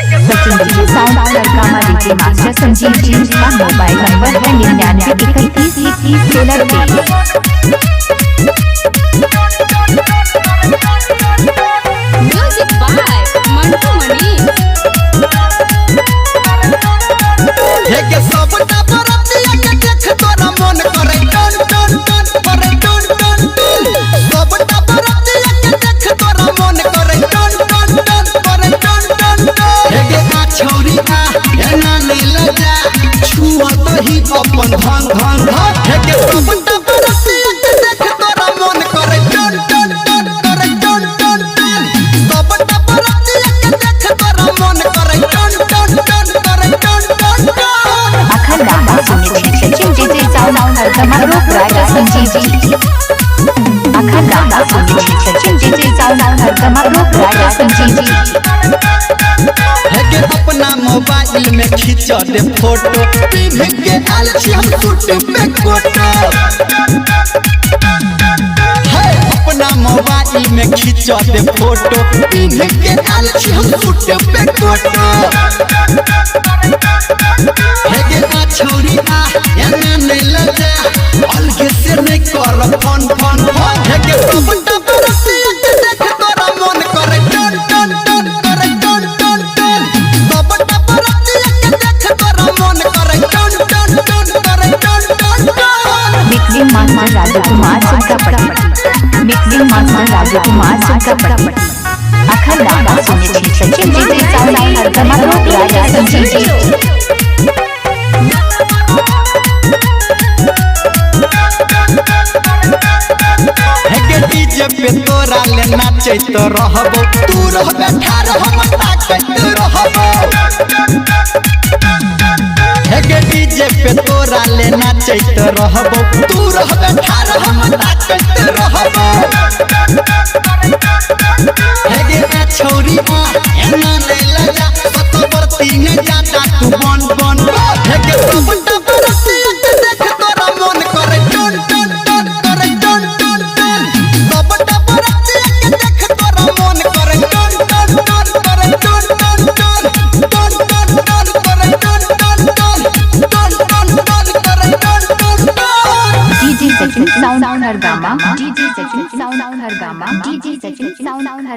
Sachin ji sound ड्रामा DJ master Sanjeev ji का mobile number है 99313016 music by Mantu Mani. हे के सब बरतिया के देख तोरा मन करे टन टन टन करे टन टन टन सब बरतिया के देख तोरा मन करे टन टन टन करे टन टन टन हे के आ छौरी आ एना ले लजा छुआ तो ही अपन धन धन हे के सब बरतिया के देख तोरा मन करे टन टन टन करे टन टन टन सब बरतिया के देख तोरा मन करे टन टन टन करे टन टन टन अखंड सुनिए सचिन जी साउंड ड्रामा रूप राजा संजीव जी अखंड सुनिए सचिन जी साउंड ड्रामा रूप राजा संजीव जी है के अपना मोबाइल में खींच दे फोटो पिन के आलसी हम शूट पे कोटो है अपना मोबाइल में खींच दे फोटो पिन के आलसी हम शूट पे कोटो है के आ छौरी आ एना नहीं लजा अलगे से नहीं कर फोन फोन है के सब बरतिया के देख तोरा मन करे टन टन टन करे टन टन टन सब बरतिया के देख तोरा मन करे टन टन टन करे टन टन टन मिक्सिंग मास्टर राजकुमार सुनकापट्टी मिक्सिंग मास्टर राजकुमार सुनकापट्टी अखंड सुनिए सचिन जी साउंड ड्रामा रूप राजा संजीव जी है के डीजे पे तोरा ले नाचैत रहबो तू रहबे ठार हम ताकत रहबो है के डीजे पे तोरा ले नाचैत रहबो तू रहबे ठार हम ताकत रहबो है के आ छौरी आ एना ले लजा सत बरती ने जाता तू बन बन है के सब बरतिया के देख तोरा मन करे टन टन टन करे टन टन टन सब बरतिया के देख तोरा मन करे टन टन टन करे टन टन टन टन टन टन करे टन टन टन टन टन टन करे टन टन टन डीजे सचिन साउंड ड्रामा डीजे सचिन साउंड ड्रामा डीजे सचिन साउंड ड्रामा